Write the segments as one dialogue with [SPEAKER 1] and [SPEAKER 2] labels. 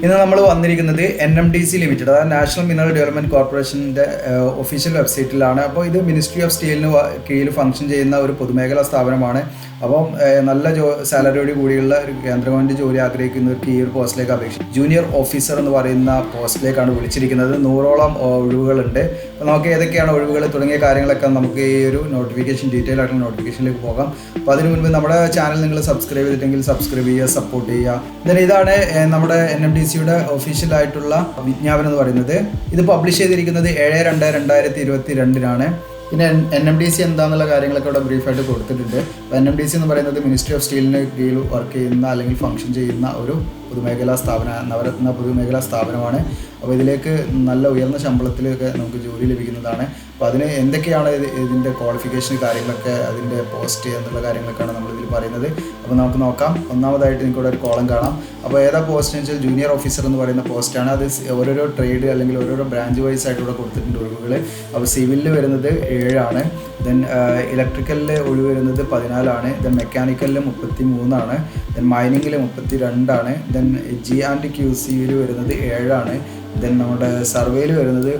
[SPEAKER 1] ഇന്ന് നമ്മൾ വന്നിരിക്കുന്നത് NMDC ലിമിറ്റഡ്, അതായത് നാഷണൽ മിനറൽ ഡെവലപ്മെൻറ്റ് കോർപ്പറേഷൻ്റെ ഒഫീഷ്യൽ വെബ്സൈറ്റിലാണ്. അപ്പോൾ ഇത് മിനിസ്ട്രി ഓഫ് സ്റ്റീലിന് കീഴിൽ ഫംഗ്ഷൻ ചെയ്യുന്ന ഒരു പൊതുമേഖലാ സ്ഥാപനമാണ്. അപ്പം നല്ല സാലറിയോട് കൂടിയുള്ള ഒരു കേന്ദ്ര ഗവൺമെൻറ് ജോലി ആഗ്രഹിക്കുന്നവർക്ക് ഈ ഒരു പോസ്റ്റിലേക്ക് അപേക്ഷിക്കും. ജൂനിയർ ഓഫീസർ എന്ന് പറയുന്ന പോസ്റ്റിലേക്കാണ് വിളിച്ചിരിക്കുന്നത്. 100ഓളം ഒഴിവുകളുണ്ട്. അപ്പോൾ നമുക്ക് ഏതൊക്കെയാണ് ഒഴിവുകൾ തുടങ്ങിയ കാര്യങ്ങളൊക്കെ നമുക്ക് ഈ ഒരു ഡീറ്റെയിൽ ആയിട്ടുള്ള നോട്ടിഫിക്കേഷനിലേക്ക് പോകാം. അപ്പോൾ അതിന് മുൻപ് നമ്മുടെ ചാനൽ നിങ്ങൾ സബ്സ്ക്രൈബ് ചെയ്തിട്ടെങ്കിൽ സബ്സ്ക്രൈബ് ചെയ്യുക, സപ്പോർട്ട് ചെയ്യുക. then ഇതാണ് നമ്മുടെ NMDCയുടെ ഒഫീഷ്യലായിട്ടുള്ള വിജ്ഞാപനം എന്ന് പറയുന്നത്. ഇത് പബ്ലിഷ് ചെയ്തിരിക്കുന്നത് 7/2/2022 പിന്നെ NMDC എന്താണെന്നുള്ള കാര്യങ്ങളൊക്കെ ഇവിടെ ബ്രീഫായിട്ട് കൊടുത്തിട്ടുണ്ട്. അപ്പോൾ NMDC എന്ന് പറയുന്നത് മിനിസ്ട്രി ഓഫ് സ്റ്റീലിന് കീഴിൽ വർക്ക് ചെയ്യുന്ന അല്ലെങ്കിൽ ഫംഗ്ഷൻ ചെയ്യുന്ന ഒരു നവരത്ന പൊതുമേഖലാ സ്ഥാപനമാണ്. അപ്പോൾ ഇതിലേക്ക് നല്ല ഉയർന്ന ശമ്പളത്തിലൊക്കെ നമുക്ക് ജോലി ലഭിക്കുന്നതാണ്. അപ്പോൾ അതിന് എന്തൊക്കെയാണ് ഇതിൻ്റെ ക്വാളിഫിക്കേഷൻ കാര്യങ്ങളൊക്കെ, അതിൻ്റെ പോസ്റ്റ് എന്നുള്ള കാര്യങ്ങളൊക്കെയാണ് നമ്മളിതിൽ പറയുന്നത്. അപ്പോൾ നമുക്ക് നോക്കാം. ഒന്നാമതായിട്ട് എനിക്കിവിടെ ഒരു കോളം കാണാം. അപ്പോൾ ഏതാ പോസ്റ്റ് എന്ന് വെച്ചാൽ ജൂനിയർ ഓഫീസർ എന്ന് പറയുന്ന പോസ്റ്റാണ്. അത് ഓരോരോ ട്രേഡ് അല്ലെങ്കിൽ ഓരോരോ ബ്രാഞ്ച് വൈസ് ആയിട്ട് ഇവിടെ കൊടുത്തിട്ടുണ്ട് ഒഴിവുകൾ. അപ്പോൾ സിവിലിൽ വരുന്നത് 7 ആണ്. ദെൻ ഇലക്ട്രിക്കലിൽ ഒഴിവ് വരുന്നത് 14 ദെൻ മെക്കാനിക്കലിൽ 33 ദെൻ മൈനിങ്ങിൽ 32 ദെൻ G&QCയിൽ വരുന്നത് 7 ദെൻ നമ്മുടെ സർവേയിൽ വരുന്നത്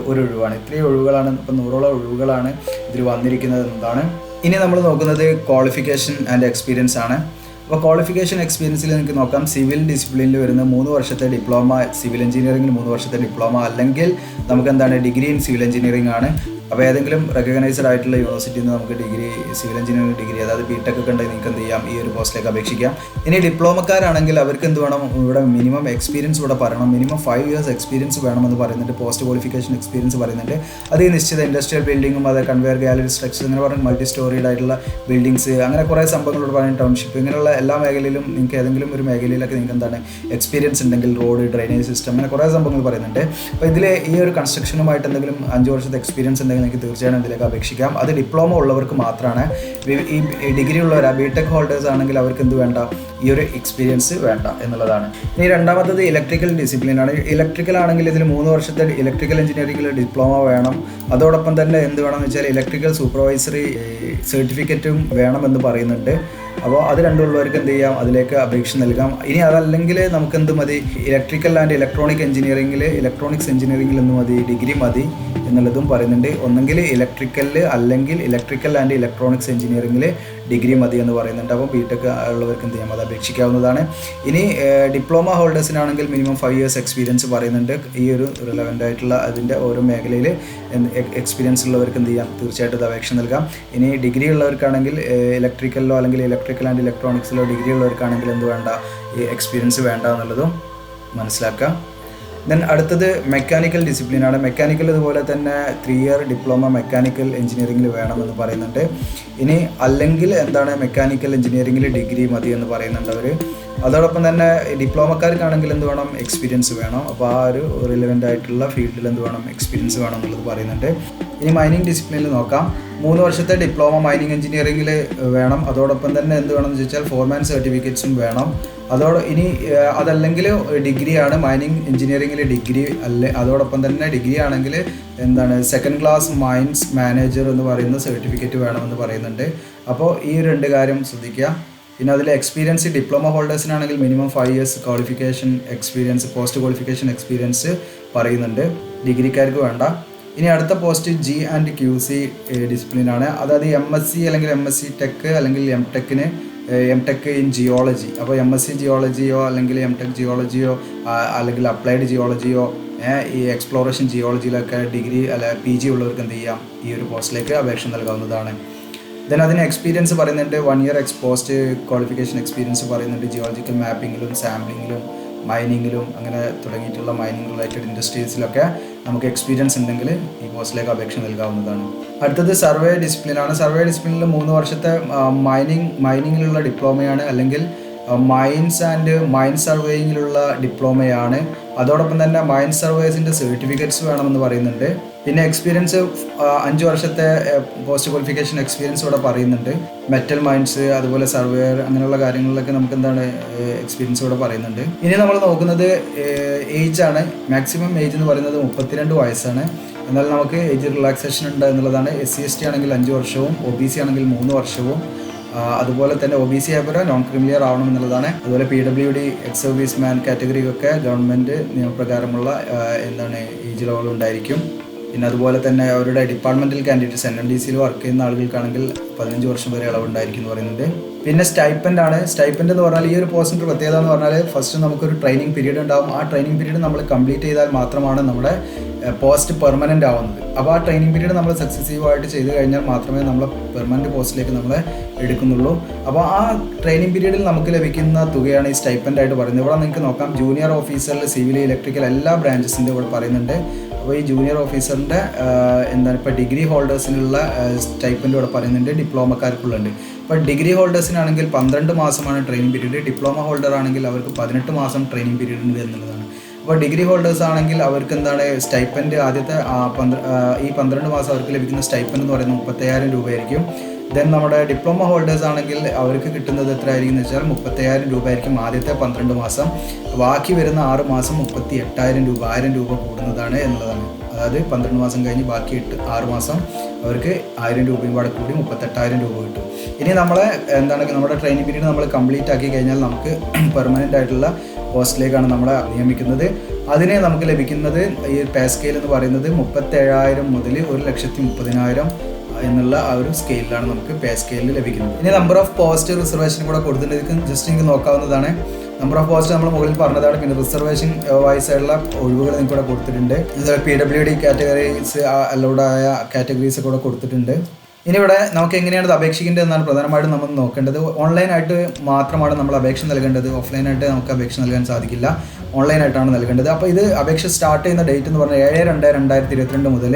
[SPEAKER 1] 1 ഒഴിവാണ്. ഇത്രയും ഒഴിവുകളാണ്. ഇപ്പം 100ഓളം ഒഴിവുകളാണ് ഇതിൽ വന്നിരിക്കുന്നത് എന്നതാണ്. ഇനി നമ്മൾ നോക്കുന്നത് ക്വാളിഫിക്കേഷൻ ആൻഡ് എക്സ്പീരിയൻസ് ആണ്. അപ്പോൾ ക്വാളിഫിക്കേഷൻ എക്സ്പീരിയൻസിൽ നിങ്ങൾക്ക് നോക്കാം. സിവിൽ ഡിസിപ്ലിനിൽ വരുന്ന 3 വർഷത്തെ ഡിപ്ലോമ, സിവിൽ എഞ്ചിനീയറിംഗിൽ 3 വർഷത്തെ ഡിപ്ലോമ, അല്ലെങ്കിൽ നമുക്ക് എന്താണ് ഡിഗ്രി ഇൻ സിവിൽ എഞ്ചിനീയറിംഗ് ആണ്. അപ്പോൾ ഏതെങ്കിലും റെക്കഗ്നൈസ്ഡ് ആയിട്ടുള്ള യൂണിവേഴ്സിറ്റിയിൽ നിന്ന് നമുക്ക് ഡിഗ്രി, സിവിൽ എഞ്ചിനീയറിംഗ് ഡിഗ്രി, അതായത് BTech ഒക്കെ ഉണ്ടെങ്കിൽ നിങ്ങൾക്ക് എന്ത് ചെയ്യാം, ഈ ഒരു പോസ്റ്റിലേക്ക് അപേക്ഷിക്കാം. ഇനി ഡിപ്ലോമക്കാരാണെങ്കിൽ അവർക്ക് എന്ത് വേണം, ഇവിടെ മിനിമം എക്സ്പീരിയൻസ് ഇവിടെ പറയണം. മിനിമം 5 years എക്സ്പീരിയൻസ് വേണമെന്ന് പറയുന്നുണ്ട്. പോസ്റ്റ് ക്വാളിഫിക്കേഷൻ എക്സ്പീരിയൻസ് പറയുന്നുണ്ട്. അത് നിശ്ചിത ഇൻഡസ്ട്രിയൽ ബിൽഡിങ്ങും, അത് കൺവെയർ ഗാലറി സ്ട്രക്ചർ, അങ്ങനെ പറഞ്ഞാൽ മൾട്ടി സ്റ്റോറീഡ് ആയിട്ടുള്ള ബിൽഡിങ്സ്, അങ്ങനെ കുറേ സംഭവങ്ങളോട് പറയുന്നത് ടൗൺഷിപ്പ്, ഇങ്ങനെയുള്ള എല്ലാ മേഖലയിലും നിങ്ങൾക്ക് ഏതെങ്കിലും ഒരു മേഖലയിലൊക്കെ നിങ്ങൾക്ക് എന്താണ് എക്സ്പീരിയൻസ് ഉണ്ടെങ്കിൽ, റോഡ്, ഡ്രെയിനേജ് സിസ്റ്റം, അങ്ങനെ കുറേ സംഭവങ്ങൾ പറയുന്നുണ്ട്. അപ്പോൾ ഇതിൽ ഈ ഒരു കൺസ്ട്രക്ഷനുമായിട്ട് എന്തെങ്കിലും 5 വർഷത്തെ എക്സ്പീരിയൻസ് ഉണ്ടെങ്കിൽ നിങ്ങൾക്ക് തീർച്ചയായും ഇതിലേക്ക് അപേക്ഷിക്കാം. അത് ഡിപ്ലോമ ഉള്ളവർക്ക് മാത്രമാണ്. ഈ ഡിഗ്രി ഉള്ളവർ, BTech ഹോൾഡേഴ്സ് ആണെങ്കിൽ അവർക്ക് എന്ത് വേണ്ട, ഈ ഒരു എക്സ്പീരിയൻസ് വേണ്ട എന്നുള്ളതാണ്. ഇനി രണ്ടാമത്തത് ഇലക്ട്രിക്കൽ ഡിസിപ്ലിനാണ്. ഇലക്ട്രിക്കൽ ആണെങ്കിൽ ഇതിൽ 3 വർഷത്തെ ഇലക്ട്രിക്കൽ എഞ്ചിനീയറിംഗിൽ ഡിപ്ലോമ വേണം. അതോടൊപ്പം തന്നെ എന്ത് വേണമെന്ന് വെച്ചാൽ ഇലക്ട്രിക്കൽ സൂപ്പർവൈസറി സർട്ടിഫിക്കറ്റും വേണമെന്ന് പറയുന്നുണ്ട്. അപ്പോൾ അത് രണ്ടുള്ളവർക്ക് എന്ത് ചെയ്യാം, അതിലേക്ക് അപേക്ഷ നൽകാം. ഇനി അതല്ലെങ്കിൽ നമുക്ക് എന്ത് മതി, ഇലക്ട്രിക്കൽ ആൻഡ് ഇലക്ട്രോണിക്സ് എഞ്ചിനീയറിംഗിൽ എന്ത് മതി, ഡിഗ്രി മതി എന്നുള്ളതും പറയുന്നുണ്ട്. ഒന്നെങ്കിൽ ഇലക്ട്രിക്കലിൽ അല്ലെങ്കിൽ ഇലക്ട്രിക്കൽ ആൻഡ് ഇലക്ട്രോണിക്സ് എഞ്ചിനീയറിംഗിൽ ഡിഗ്രി മതി എന്ന് പറയുന്നുണ്ട്. അപ്പോൾ BTech ഉള്ളവർക്ക് എന്ത് ചെയ്യാം, അത് അപേക്ഷിക്കാവുന്നതാണ്. ഇനി ഡിപ്ലോമ ഹോൾഡേഴ്സിനാണെങ്കിൽ മിനിമം 5 years എക്സ്പീരിയൻസ് പറയുന്നുണ്ട്. ഈ ഒരു റിലവൻ്റ് ആയിട്ടുള്ള അതിൻ്റെ ഓരോ മേഖലയിൽ എക്സ്പീരിയൻസ് ഉള്ളവർക്ക് എന്ത് ചെയ്യാം, തീർച്ചയായിട്ടും അത് അപേക്ഷ നൽകാം. ഇനി ഡിഗ്രി ഉള്ളവർക്കാണെങ്കിൽ ഇലക്ട്രിക്കലിലോ അല്ലെങ്കിൽ ഇലക്ട്രിക്കൽ ആൻഡ് ഇലക്ട്രോണിക്സിലോ ഡിഗ്രി ഉള്ളവർക്കാണെങ്കിൽ എന്ത് വേണ്ട, ഈ എക്സ്പീരിയൻസ് വേണ്ട എന്നുള്ളതും മനസ്സിലാക്കാം. ദെൻ അടുത്തത് മെക്കാനിക്കൽ ഡിസിപ്ലിനാണ്. മെക്കാനിക്കൽ ഇതുപോലെ തന്നെ 3 year ഡിപ്ലോമ മെക്കാനിക്കൽ എഞ്ചിനീയറിംഗിൽ വേണമെന്ന് പറയുന്നുണ്ട്. ഇനി അല്ലെങ്കിൽ എന്താണ്, മെക്കാനിക്കൽ എഞ്ചിനീയറിംഗിൽ ഡിഗ്രി മതി എന്ന് പറയുന്നുണ്ട് അവർ. അതോടൊപ്പം തന്നെ ഡിപ്ലോമക്കാർക്കാണെങ്കിൽ എന്ത് വേണം, എക്സ്പീരിയൻസ് വേണം. അപ്പോൾ ആ ഒരു റിലവൻ്റ് ആയിട്ടുള്ള ഫീൽഡിൽ എന്ത് വേണം, എക്സ്പീരിയൻസ് വേണം എന്നുള്ളത് പറയുന്നുണ്ട്. ഇനി മൈനിങ് ഡിസിപ്ലിനിൽ നോക്കാം. 3 വർഷത്തെ ഡിപ്ലോമ മൈനിങ് എഞ്ചിനീയറിംഗിൽ വേണം. അതോടൊപ്പം തന്നെ എന്ത് വേണമെന്ന് ചോദിച്ചാൽ ഫോർമാൻ സർട്ടിഫിക്കറ്റ്സും വേണം. ഇനി അതല്ലെങ്കിൽ ഡിഗ്രിയാണ്, മൈനിങ് എഞ്ചിനീയറിംഗിൽ ഡിഗ്രി അതോടൊപ്പം തന്നെ ഡിഗ്രി ആണെങ്കിൽ എന്താണ്, 2nd class മൈൻസ് മാനേജർ എന്ന് പറയുന്ന സർട്ടിഫിക്കറ്റ് വേണമെന്ന് പറയുന്നുണ്ട്. അപ്പോൾ ഈ 2 കാര്യം ശ്രദ്ധിക്കുക. പിന്നെ അതിൽ എക്സ്പീരിയൻസ് ഡിപ്ലോമ ഹോൾഡേഴ്സിനാണെങ്കിൽ minimum 5 years qualification experience, post qualification experience പറയുന്നുണ്ട്. ഡിഗ്രിക്കാർക്ക് വേണ്ട. ഇനി അടുത്ത പോസ്റ്റ് G&QC ഡിസിപ്ലിനാണ്. അതായത് MSc അല്ലെങ്കിൽ MSc Tech അല്ലെങ്കിൽ M.Tech ഇൻ ജിയോളജി. അപ്പോൾ MSc ജിയോളജിയോ അല്ലെങ്കിൽ M.Tech ജിയോളജിയോ അല്ലെങ്കിൽ അപ്ലൈഡ് ജിയോളജിയോ ഈ എക്സ്പ്ലോറേഷൻ ജിയോളജിയിലൊക്കെ ഡിഗ്രി അല്ല PG ഉള്ളവർക്ക് എന്ത് ചെയ്യാം, ഈ ഒരു പോസ്റ്റിലേക്ക് അപേക്ഷ നൽകാവുന്നതാണ്. ദെൻ അതിന് എക്സ്പീരിയൻസ് പറയുന്നുണ്ട്. 1 year പോസ്റ്റ് ക്വാളിഫിക്കേഷൻ എക്സ്പീരിയൻസ് പറയുന്നുണ്ട്. ജിയോളജിക്കൽ മാപ്പിങ്ങിലും സാമ്പിളിങ്ങിലും മൈനിങ്ങിലും അങ്ങനെ തുടങ്ങിയിട്ടുള്ള മൈനിങ് റിലേറ്റഡ് ഇൻഡസ്ട്രീസിലൊക്കെ നമുക്ക് എക്സ്പീരിയൻസ് ഉണ്ടെങ്കിൽ ഈ പോസ്റ്റിലേക്ക് അപേക്ഷ നൽകാവുന്നതാണ്. അടുത്തത് സർവേ ഡിസിപ്ലിനാണ്. സർവേ ഡിസിപ്ലിനിൽ 3 വർഷത്തെ മൈനിങ്ങിലുള്ള ഡിപ്ലോമയാണ്, അല്ലെങ്കിൽ മൈൻസ് ആൻഡ് മൈൻ സർവേയിങ്ങിലുള്ള ഡിപ്ലോമയാണ്. അതോടൊപ്പം തന്നെ മൈൻ സർവേസിൻ്റെ സർട്ടിഫിക്കറ്റ്സ് വേണമെന്ന് പറയുന്നുണ്ട്. പിന്നെ എക്സ്പീരിയൻസ് 5 വർഷത്തെ പോസ്റ്റ് ക്വാളിഫിക്കേഷൻ എക്സ്പീരിയൻസ് ഇവിടെ പറയുന്നുണ്ട്. മെറ്റൽ മൈൻസ്, അതുപോലെ സർവേയർ, അങ്ങനെയുള്ള കാര്യങ്ങളിലൊക്കെ നമുക്ക് എന്താണ് എക്സ്പീരിയൻസ് ഇവിടെ പറയുന്നുണ്ട്. ഇനി നമ്മൾ നോക്കുന്നത് ഏജ് ആണ്. മാക്സിമം ഏജ് എന്ന് പറയുന്നത് 32 വയസ്സാണ്. എന്നാൽ നമുക്ക് ഏജ് റിലാക്സേഷൻ ഉണ്ട് എന്നുള്ളതാണ്. SC ST ആണെങ്കിൽ 5 വർഷവും OBC ആണെങ്കിൽ 3 വർഷവും അതുപോലെ തന്നെ OBC ആയപ്പോൾ നോൺ ക്രിമിലിയർ ആവണം എന്നുള്ളതാണ്. അതുപോലെ PWD എക്സ് സർവീസ് മാൻ കാറ്റഗറിക്കൊക്കെ ഗവൺമെൻറ് നിയമപ്രകാരമുള്ള ഏജ് ലെവൽ ഉണ്ടായിരിക്കും. പിന്നെ അതുപോലെ തന്നെ അവരുടെ ഡിപ്പാർട്ട്മെൻറ്റൽ കാൻഡിഡേറ്റ്സ് NMDCയിൽ വർക്ക് ചെയ്യുന്ന ആളുകൾക്കാണെങ്കിൽ 15 വർഷം വരെ ഇളവുണ്ടായിരിക്കും എന്ന് പറയുന്നുണ്ട്. പിന്നെ സ്റ്റൈപ്പൻഡ് ആണ്. സ്റ്റൈപ്പൻഡ് എന്ന് പറഞ്ഞാൽ ഈ ഒരു പോസ്റ്റിൻ്റെ പ്രത്യേകത എന്ന് പറഞ്ഞാൽ ഫസ്റ്റ് നമുക്കൊരു ട്രെയിനിങ് പീരീഡ് ഉണ്ടാകും. ആ ട്രെയിനിങ് പീരീഡ് നമ്മൾ കംപ്ലീറ്റ് ചെയ്താൽ മാത്രമാണ് നമ്മുടെ പോസ്റ്റ് പെർമനൻ്റ് ആവുന്നത്. അപ്പോൾ ആ ട്രെയിനിങ് പീരീഡ് നമ്മൾ സക്സസീവായിട്ട് ചെയ്ത് കഴിഞ്ഞാൽ മാത്രമേ നമ്മൾ പെർമനൻറ്റ് പോസ്റ്റിലേക്ക് നമ്മളെ എടുക്കുന്നുള്ളൂ. അപ്പോൾ ആ ട്രെയിനിങ് പീരീഡിൽ നമുക്ക് ലഭിക്കുന്ന തുകയാണ് ഈ സ്റ്റൈപ്പൻഡ് ആയിട്ട് പറയുന്നത്. ഇവിടെ നിങ്ങൾക്ക് നോക്കാം, ജൂനിയർ ഓഫീസറിൽ സിവിൽ, ഇലക്ട്രിക്കൽ എല്ലാ ബ്രാഞ്ചസിൻ്റെ ഇവിടെ പറയുന്നുണ്ട്. അപ്പോൾ ഈ ജൂനിയർ ഓഫീസറിൻ്റെ ഇപ്പോൾ ഡിഗ്രി ഹോൾഡേഴ്സിനുള്ള സ്റ്റൈപ്പൻഡ് ഇവിടെ പറയുന്നുണ്ട്, ഡിപ്ലോമക്കാർക്കുള്ളുണ്ട്. ഇപ്പോൾ ഡിഗ്രി ഹോൾഡേഴ്സിനാണെങ്കിൽ 12 മാസമാണ് ട്രെയിനിങ് പീരീഡ്, ഡിപ്ലോമ ഹോൾഡർ ആണെങ്കിൽ അവർക്ക് 18 മാസം ട്രെയിനിങ് പീരീഡ് ഉണ്ട് എന്നുള്ളതാണ്. അപ്പോൾ ഡിഗ്രി ഹോൾഡേഴ്സ് ആണെങ്കിൽ അവർക്ക് സ്റ്റൈപ്പൻഡ് ആദ്യത്തെ ഈ 12 മാസം അവർക്ക് ലഭിക്കുന്ന സ്റ്റൈപ്പൻഡ് എന്ന് പറയുന്നത് 35,000 രൂപയായിരിക്കും. ദെൻ നമ്മുടെ ഡിപ്ലോമ ഹോൾഡേഴ്സ് ആണെങ്കിൽ അവർക്ക് കിട്ടുന്നത് എത്ര ആയിരിക്കും എന്ന് വെച്ചാൽ 35,000 രൂപ ആയിരിക്കും ആദ്യത്തെ 12 മാസം. ബാക്കി വരുന്ന 6 മാസം 38,000 രൂപ, 1000 രൂപ കൂടുന്നതാണ് എന്നുള്ളതാണ്. അതായത് 12 മാസം കഴിഞ്ഞ് ബാക്കി 6 മാസം അവർക്ക് 1000 രൂപയും കൂടെ കൂടി 38,000 രൂപ കിട്ടും. ഇനി നമ്മളെ നമ്മുടെ ട്രെയിനിങ് പീരീഡ് നമ്മൾ കംപ്ലീറ്റ് ആക്കി കഴിഞ്ഞാൽ നമുക്ക് പെർമനൻ്റ് ആയിട്ടുള്ള പോസ്റ്റിലേക്കാണ് നമ്മളെ നിയമിക്കുന്നത്. അതിന് നമുക്ക് ലഭിക്കുന്നത് ഈ പേ സ്കെയിൽ എന്ന് പറയുന്നത് 37,000 മുതൽ 1,30,000 എന്നുള്ള ആ ഒരു സ്കെയിലാണ് നമുക്ക് പേ സ്കെയിലിൽ ലഭിക്കുന്നത്. ഇനി നമ്പർ ഓഫ് പോസ്റ്റ് റിസർവേഷൻ കൂടെ കൊടുത്തിട്ടുണ്ട്, ജസ്റ്റ് നിങ്ങൾക്ക് നോക്കാവുന്നതാണ്. നമ്പർ ഓഫ് പോസ്റ്റ് നമ്മൾ മുകളിൽ പറഞ്ഞതാണ്. പിന്നെ റിസർവേഷൻ വൈസ് ആയിട്ടുള്ള ഒഴിവുകൾ നിങ്ങൾക്ക് ഇവിടെ കൊടുത്തിട്ടുണ്ട്. PWD കാറ്റഗറീസ് അലൗഡ് ആയ കാറ്റഗറീസ് കൂടെ കൊടുത്തിട്ടുണ്ട്. ഇനി ഇവിടെ നമുക്ക് എങ്ങനെയാണ് ഇത് അപേക്ഷിക്കേണ്ടത് എന്നാണ് പ്രധാനമായിട്ടും നമ്മൾ നോക്കേണ്ടത്. ഓൺലൈനായിട്ട് മാത്രമാണ് നമ്മൾ അപേക്ഷ നൽകേണ്ടത്. ഓഫ്ലൈനായിട്ട് നമുക്ക് അപേക്ഷ നൽകാൻ സാധിക്കില്ല, ഓൺലൈനായിട്ടാണ് നൽകേണ്ടത്. അപ്പോൾ ഇത് അപേക്ഷ സ്റ്റാർട്ട് ചെയ്യുന്ന ഡേറ്റ് എന്ന് പറഞ്ഞാൽ 7/2/2022 മുതൽ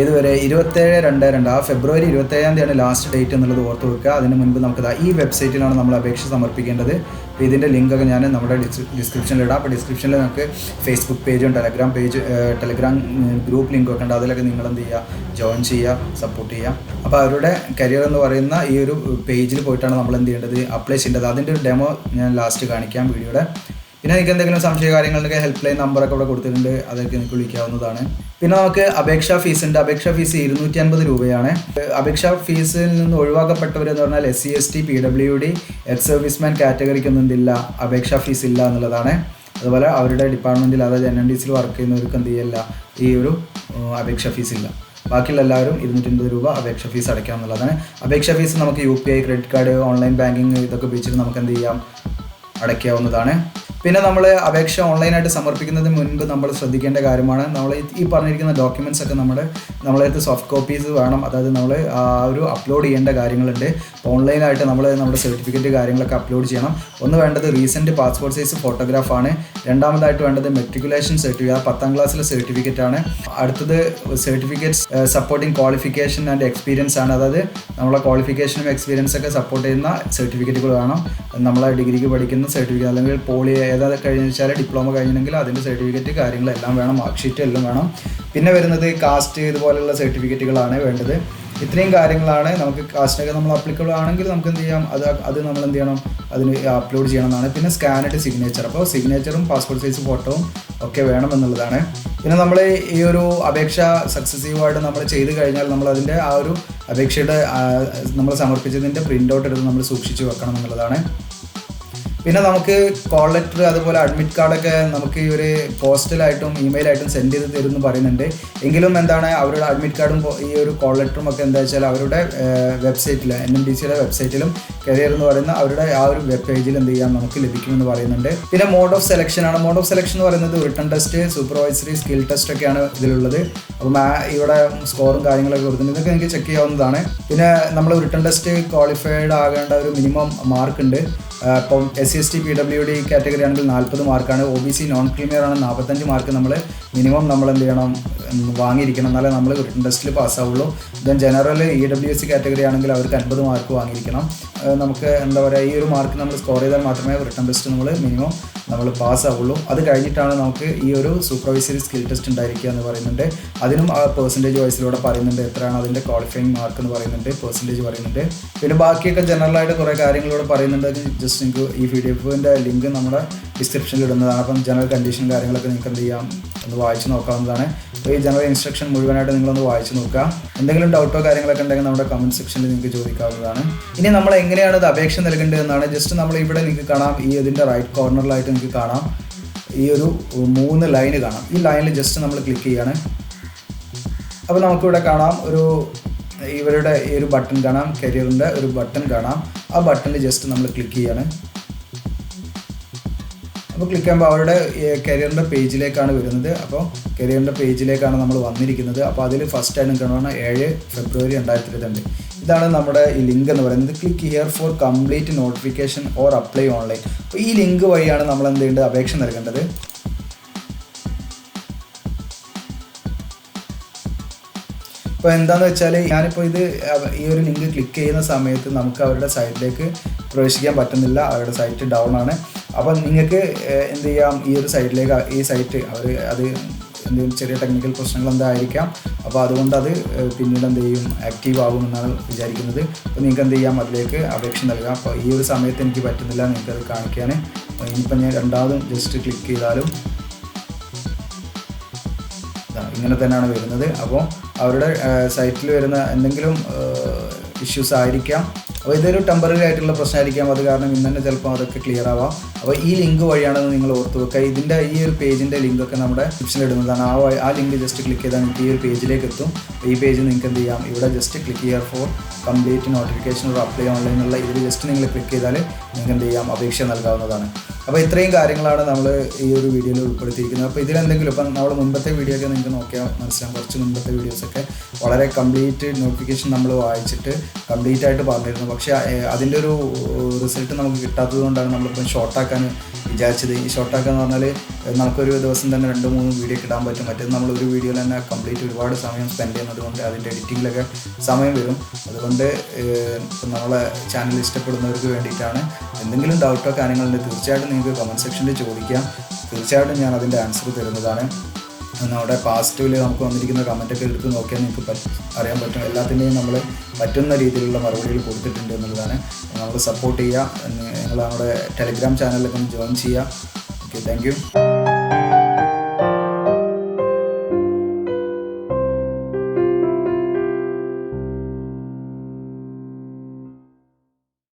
[SPEAKER 1] ഏതുവരെ 27/2 ആ ഫെബ്രുവരി 27 ലാസ്റ്റ് ഡേറ്റ് എന്നുള്ളത് ഓർത്ത് വെക്കുക. അതിന് മുൻപ് നമുക്ക് ഈ വെബ്സൈറ്റിലാണ് നമ്മൾ അപേക്ഷ സമർപ്പിക്കേണ്ടത്. അപ്പോൾ ഇതിൻ്റെ ലിങ്കൊക്കെ ഞാൻ നമ്മുടെ ഡിസ്ക്രിപ്ഷനിൽ ഇടാം. അപ്പോൾ ഡിസ്ക്രിപ്ഷനിൽ നമുക്ക് ഫേസ്ബുക്ക് പേജും ടെലഗ്രാം ഗ്രൂപ്പ് ലിങ്കൊക്കെ ഉണ്ട്. അതിലൊക്കെ നിങ്ങൾ എന്ത് ചെയ്യുക, ജോയിൻ ചെയ്യുക, സപ്പോർട്ട് ചെയ്യുക. അപ്പോൾ അവരുടെ കരിയർ എന്ന് പറയുന്ന ഈ ഒരു പേജിൽ പോയിട്ടാണ് നമ്മൾ എന്ത് ചെയ്യേണ്ടത്, അപ്ലൈ ചെയ്യേണ്ടത്. അതിൻ്റെ ഒരു ഡെമോ ഞാൻ ലാസ്റ്റ് കാണിക്കാം വീഡിയോയുടെ. പിന്നെ നിങ്ങൾക്ക് എന്തെങ്കിലും സംശയ കാര്യങ്ങളുണ്ടെങ്കിൽ ഹെൽപ്പ് ലൈൻ നമ്പറൊക്കെ ഇവിടെ കൊടുത്തിട്ടുണ്ട്, അതൊക്കെ നിങ്ങൾക്ക് വിളിക്കാവുന്നതാണ്. പിന്നെ നമുക്ക് അപേക്ഷാ ഫീസ് ഉണ്ട്. അപേക്ഷാ ഫീസ് 250 രൂപയാണ്. അപേക്ഷാ ഫീസിൽ നിന്ന് ഒഴിവാക്കപ്പെട്ടവരെന്ന് പറഞ്ഞാൽ SC ST PWD ex serviceman കാറ്റഗറിക്കൊന്നും എന്തില്ല, അപേക്ഷാ ഫീസ് ഇല്ല എന്നുള്ളതാണ്. അതുപോലെ അവരുടെ ഡിപ്പാർട്ട്മെൻറ്റിൽ, അതായത് NMDCയിൽ വർക്ക് ചെയ്യുന്നവർക്ക് എന്ത് ചെയ്യില്ല, ഈ ഒരു അപേക്ഷാ ഫീസ് ഇല്ല. ബാക്കിയുള്ള എല്ലാവരും 250 രൂപ അപേക്ഷാ ഫീസ് അടയ്ക്കാം എന്നുള്ളതാണ്. അപേക്ഷാ ഫീസ് നമുക്ക് UPI, credit card, online banking ഇതൊക്കെ ഉപയോഗിച്ചിട്ട് നമുക്ക് എന്ത് ചെയ്യാം, അടയ്ക്കാവുന്നതാണ്. പിന്നെ നമ്മൾ അപേക്ഷ ഓൺലൈനായിട്ട് സമർപ്പിക്കുന്നതിന് മുൻപ് നമ്മൾ ശ്രദ്ധിക്കേണ്ട കാര്യമാണ്, നമ്മൾ ഈ പറഞ്ഞിരിക്കുന്ന ഡോക്യുമെൻറ്റ്സ് ഒക്കെ നമ്മളടുത്ത് സോഫ്റ്റ് കോപ്പീസ് വേണം. അതായത് നമ്മൾ ആ ഒരു അപ്ലോഡ് ചെയ്യേണ്ട കാര്യങ്ങളുണ്ട്. ഓൺലൈനായിട്ട് നമ്മുടെ സർട്ടിഫിക്കറ്റ് കാര്യങ്ങളൊക്കെ അപ്ലോഡ് ചെയ്യണം. ഒന്ന് വേണ്ടത് റീസെൻറ്റ് പാസ്പോർട്ട് സൈസ് ഫോട്ടോഗ്രാഫാണ്. രണ്ടാമതായിട്ട് വേണ്ടത് മെട്രിക്കുലേഷൻ സർട്ടിഫിക്കറ്റ്, 10ാം ക്ലാസ്സിലെ സർട്ടിഫിക്കറ്റ് ആണ്. അടുത്തത് certificates supporting qualification and experience ആണ്. അതായത് നമ്മളെ ക്വാളിഫിക്കേഷനും എക്സ്പീരിയൻസ് ഒക്കെ സപ്പോർട്ട് ചെയ്യുന്ന സർട്ടിഫിക്കറ്റുകൾ വേണം. നമ്മളെ ഡിഗ്രിക്ക് പഠിക്കുന്ന സർട്ടിഫിക്കറ്റ്, അല്ലെങ്കിൽ പോളി ഏതാ കഴിഞ്ഞു വെച്ചാൽ ഡിപ്ലോമ കഴിഞ്ഞെങ്കിൽ അതിൻ്റെ സർട്ടിഫിക്കറ്റ് കാര്യങ്ങളെല്ലാം വേണം, മാർക്ക് ഷീറ്റ് എല്ലാം വേണം. പിന്നെ വരുന്നത് കാസ്റ്റ് ഇതുപോലെയുള്ള സർട്ടിഫിക്കറ്റുകളാണ് വേണ്ടത്. ഇത്രയും കാര്യങ്ങളാണ്. നമുക്ക് കാസ്റ്റൊക്കെ നമ്മൾ അപ്ലിക്കബിൾ ആണെങ്കിൽ നമുക്ക് എന്ത് ചെയ്യാം, അത് നമ്മൾ എന്ത് ചെയ്യണം, അതിന് അപ്ലോഡ് ചെയ്യണമെന്നാണ്. പിന്നെ സ്കാനഡ് സിഗ്നേച്ചർ, അപ്പോൾ സിഗ്നേച്ചറും പാസ്പോർട്ട് സൈസ് ഫോട്ടോവും ഒക്കെ വേണമെന്നുള്ളതാണ്. പിന്നെ നമ്മൾ ഈ ഒരു അപേക്ഷ സക്സസീവായിട്ട് നമ്മൾ ചെയ്ത് കഴിഞ്ഞാൽ നമ്മൾ അതിൻ്റെ ആ ഒരു അപേക്ഷയുടെ നമ്മൾ സമർപ്പിച്ചതിൻ്റെ പ്രിൻ്റ് ഔട്ട് എടുത്ത് നമ്മൾ സൂക്ഷിച്ച് വെക്കണം എന്നുള്ളതാണ്. പിന്നെ നമുക്ക് കോൾ ലെറ്റർ അതുപോലെ അഡ്മിറ്റ് കാർഡൊക്കെ നമുക്ക് ഈ ഒരു പോസ്റ്റലായിട്ടും ഇമെയിലായിട്ടും സെൻഡ് ചെയ്ത് തരുമെന്ന് പറയുന്നുണ്ട്. എങ്കിലും അവരുടെ അഡ്മിറ്റ് കാർഡും ഈ ഒരു കോൾ ലെറ്ററും ഒക്കെ എന്താ വെച്ചാൽ അവരുടെ വെബ്സൈറ്റിൽ, NMDCയുടെ വെബ്സൈറ്റിലും കരിയർ എന്ന് പറയുന്ന അവരുടെ ആ ഒരു വെബ് പേജിൽ എന്ത് ചെയ്യാം, നമുക്ക് ലഭിക്കുമെന്ന് പറയുന്നുണ്ട്. പിന്നെ മോഡ് ഓഫ് സെലക്ഷൻ ആണ്. മോഡ് ഓഫ് സെലക്ഷൻ എന്ന് പറയുന്നത് written test, supervisory skill test ഒക്കെയാണ് ഇതിലുള്ളത്. അപ്പം ഇവിടെ സ്കോറും കാര്യങ്ങളൊക്കെ കൊടുത്തിട്ടുണ്ട്, ഇതൊക്കെ എനിക്ക് ചെക്ക് ചെയ്യാവുന്നതാണ്. പിന്നെ നമ്മൾ റിട്ടൺ ടെസ്റ്റ് ക്വാളിഫൈഡ് ആകേണ്ട ഒരു മിനിമം മാർക്ക് ഉണ്ട്. ഇപ്പം SC ST PWD കാറ്റഗറി ആണെങ്കിൽ 40 മാർക്കാണ്. OBC നോൺ ക്രീമിയർ ആണ് 45 മാർക്ക് മിനിമം നമ്മൾ എന്ത് ചെയ്യണം, വാങ്ങിയിരിക്കണം, എന്നാലേ നമ്മൾ റിട്ടൺ ടെസ്റ്റിൽ പാസ്സാവുള്ളൂ. ദെൻ ജനറൽ EWS കാറ്റഗറി ആണെങ്കിൽ അവർക്ക് 50 മാർക്ക് വാങ്ങിയിരിക്കണം. നമുക്ക് എന്താ പറയുക, ഈ ഒരു മാർക്ക് നമ്മൾ സ്കോർ ചെയ്താൽ മാത്രമേ റിട്ടൺ ടെസ്റ്റ് മിനിമം നമ്മൾ പാസ്സാവുള്ളൂ. അത് കഴിഞ്ഞിട്ടാണ് നമുക്ക് ഈ ഒരു സൂപ്പർവൈസറി സ്കിൽ ടെസ്റ്റ് ഉണ്ടായിരിക്കുക എന്ന് പറയുന്നുണ്ട്. അതിനും ആ പെർസെൻറ്റേജ് വൈസിലൂടെ പറയുന്നുണ്ട്, എത്രയാണ് അതിൻ്റെ ക്വാളിഫയിങ് മാർക്ക് എന്ന് പറയുന്നുണ്ട്, പെർസെൻറ്റേജ് പറയുന്നുണ്ട്. പിന്നെ ബാക്കിയൊക്കെ ജനറലായിട്ട് കുറേ കാര്യങ്ങളിലൂടെ പറയുന്നുണ്ട്. ജസ്റ്റ് നിങ്ങൾക്ക് ഈ PDF ലിങ്ക് നമ്മുടെ ഡിസ്ക്രിപ്ഷനിൽ ഇടുന്നതാണ്. അപ്പം ജനറൽ കണ്ടീഷൻ കാര്യങ്ങളൊക്കെ നിങ്ങൾക്ക് എന്ത് ചെയ്യാം ഒന്ന് വായിച്ച് നോക്കാവുന്നതാണ്. അപ്പോൾ ഈ ജനറൽ ഇൻസ്ട്രക്ഷൻ മുഴുവനായിട്ട് നിങ്ങളൊന്ന് വായിച്ച് നോക്കുക. എന്തെങ്കിലും ഡൗട്ടോ കാര്യങ്ങളൊക്കെ ഉണ്ടെങ്കിൽ നമ്മുടെ കമൻറ്റ് സെക്ഷനിൽ നിങ്ങൾക്ക് ചോദിക്കാവുന്നതാണ്. ഇനി നമ്മൾ എങ്ങനെയാണ് ഇത് അപേക്ഷ നൽകേണ്ടത് എന്നാണ്. ജസ്റ്റ് നമ്മൾ ഇവിടെ നിങ്ങൾക്ക് കാണാം, ഈ ഇതിൻ്റെ റൈറ്റ് കോർണറിലായിട്ട് നിങ്ങൾക്ക് കാണാം ഈ ഒരു 3 ലൈന് കാണാം. ഈ ലൈനിൽ ജസ്റ്റ് നമ്മൾ ക്ലിക്ക് ചെയ്യാണ്. അപ്പോൾ നമുക്കിവിടെ കാണാം ഇവരുടെ ഈ ഒരു ബട്ടൺ കാണാം, കരിയറിൻ്റെ ഒരു ബട്ടൺ കാണാം. ആ ബട്ടണിൽ ജസ്റ്റ് നമ്മൾ ക്ലിക്ക് ചെയ്യാണ്. അപ്പോൾ ക്ലിക്ക് ചെയ്യുമ്പോൾ അവരുടെ കരിയറിൻ്റെ പേജിലേക്കാണ് വരുന്നത്. അപ്പോൾ കരിയറിൻ്റെ പേജിലേക്കാണ് നമ്മൾ വന്നിരിക്കുന്നത്. അപ്പോൾ അതിൽ ഫസ്റ്റ് ആയിട്ട് കാണുന്ന 7 ഫെബ്രുവരി 2022. ഇതാണ് നമ്മുടെ ഈ ലിങ്ക് എന്ന് പറയുന്നത്. Click here for complete notification or apply online. അപ്പോൾ ഈ ലിങ്ക് വഴിയാണ് നമ്മൾ എന്ത് ചെയ്യേണ്ടത്, അപേക്ഷ നൽകേണ്ടത്. ഇപ്പോൾ എന്താണെന്ന് വെച്ചാൽ ഞാനിപ്പോൾ ഈ ഒരു ലിങ്ക് ക്ലിക്ക് ചെയ്യുന്ന സമയത്ത് നമുക്ക് അവരുടെ സൈറ്റിലേക്ക് പ്രവേശിക്കാൻ പറ്റുന്നില്ല. അവരുടെ സൈറ്റ് ഡൗൺ ആണ്. അപ്പം നിങ്ങൾക്ക് എന്ത് ചെയ്യാം, ഈ ഒരു സൈറ്റിലേക്ക് ഈ സൈറ്റ് അത് എന്തെങ്കിലും ചെറിയ ടെക്നിക്കൽ പ്രശ്നങ്ങൾ എന്തായിരിക്കാം. അപ്പോൾ അതുകൊണ്ട് അത് പിന്നീട് എന്ത് ചെയ്യും, ആക്റ്റീവ് ആകുമെന്നാണ് വിചാരിക്കുന്നത്. അപ്പോൾ നിങ്ങൾക്ക് എന്ത് ചെയ്യാം, അതിലേക്ക് അപേക്ഷ നൽകാം. അപ്പോൾ ഈ ഒരു സമയത്ത് എനിക്ക് പറ്റുന്നില്ല നിങ്ങൾക്കത് കാണിക്കാൻ. ഇനിയിപ്പോൾ ഞാൻ രണ്ടാമതും ജസ്റ്റ് ക്ലിക്ക് ചെയ്താലും ഇങ്ങനെ തന്നെയാണ് വരുന്നത്. അപ്പോൾ അവരുടെ സൈറ്റിൽ വരുന്ന എന്തെങ്കിലും ഇഷ്യൂസ് ആയിരിക്കാം. അപ്പോൾ ഇതൊരു ടെമ്പററി ആയിട്ടുള്ള പ്രശ്നമായിരിക്കാം. അത് കാരണം ഇന്ന് തന്നെ ചിലപ്പോൾ അതൊക്കെ ക്ലിയർ ആവാം. അപ്പോൾ ഈ ലിങ്ക് വഴിയാണെന്ന് നിങ്ങൾ ഓർത്ത് വെക്കുക. ഇതിൻ്റെ ഈ ഒരു പേജിൻ്റെ ലിങ്കൊക്കെ നമ്മുടെ ഡിസ്ക്രിപ്ഷനിൽ ഇടുന്നതാണ്. ആ ലിങ്ക് ജസ്റ്റ് ക്ലിക്ക് ചെയ്താൽ നിങ്ങൾക്ക് ഈ ഒരു പേജിലേക്ക് എത്തും. ഈ പേജിൽ നിങ്ങൾക്ക് എന്ത് ചെയ്യാം, ഇവിടെ just click here for complete notification or apply online എന്നുള്ള ഇതിൽ ജസ്റ്റ് നിങ്ങൾ ക്ലിക്ക് ചെയ്താൽ നിങ്ങൾക്ക് എന്ത് ചെയ്യാം, അപേക്ഷ നൽകാവുന്നതാണ്. അപ്പോൾ ഇത്രയും കാര്യങ്ങളാണ് നമ്മൾ ഈ ഒരു വീഡിയോയിൽ ഉൾപ്പെടുത്തിയിരിക്കുന്നത്. അപ്പോൾ ഇതിലെന്തെങ്കിലും ഇപ്പം നമ്മൾ മുൻപത്തെ വീഡിയോ ഒക്കെ നിങ്ങൾക്ക് നോക്കിയാൽ മനസ്സിലാവും. കുറച്ച് മുൻപത്തെ വീഡിയോസൊക്കെ വളരെ കംപ്ലീറ്റ് നോട്ടിഫിക്കേഷൻ നമ്മൾ വായിച്ചിട്ട് കംപ്ലീറ്റ് ആയിട്ട് പറഞ്ഞിരുന്നു. പക്ഷേ അതിൻ്റെ ഒരു റിസൾട്ട് നമുക്ക് കിട്ടാത്തത് കൊണ്ടാണ് നമ്മളിപ്പം ഷോർട്ടാക്കാൻ വിചാരിച്ചത്. ഈ ഷോർട്ടാക്കുക എന്ന് പറഞ്ഞാൽ നമുക്കൊരു ദിവസം തന്നെ 2-3 വീഡിയോ ഇടാൻ പറ്റും. മറ്റേത് നമ്മളൊരു വീഡിയോയിൽ തന്നെ കംപ്ലീറ്റ് ഒരുപാട് സമയം സ്പെൻഡ് ചെയ്യുന്നത് കൊണ്ട് അതിൻ്റെ എഡിറ്റിങ്ങിലൊക്കെ സമയം വരും. അതുകൊണ്ട് നമ്മളെ ചാനൽ ഇഷ്ടപ്പെടുന്നവർക്ക് വേണ്ടിയിട്ടാണ്. എന്തെങ്കിലും ഡൗട്ടോ കാര്യങ്ങളുണ്ടെങ്കിൽ തീർച്ചയായിട്ടും നിങ്ങൾക്ക് കമൻറ്റ് സെക്ഷനിൽ ചോദിക്കാം. തീർച്ചയായിട്ടും ഞാൻ അതിൻ്റെ ആൻസർ തരുന്നതാണ്. നമ്മുടെ പാസ്റ്റിൽ നമുക്ക് വന്നിരിക്കുന്ന കമൻറ്റൊക്കെ എടുത്ത് നോക്കിയാൽ നിങ്ങൾക്ക് അറിയാൻ പറ്റും. എല്ലാത്തിൻ്റെയും നമ്മൾ പറ്റുന്ന രീതിയിലുള്ള മറുപടികൾ കൊടുത്തിട്ടുണ്ട് എന്നുള്ളതാണ്. നമ്മൾ സപ്പോർട്ട് ചെയ്യുക. നിങ്ങൾ നമ്മുടെ ടെലിഗ്രാം ചാനലിലൊക്കെ ഒന്ന് ജോയിൻ ചെയ്യുക. Okay, thank you.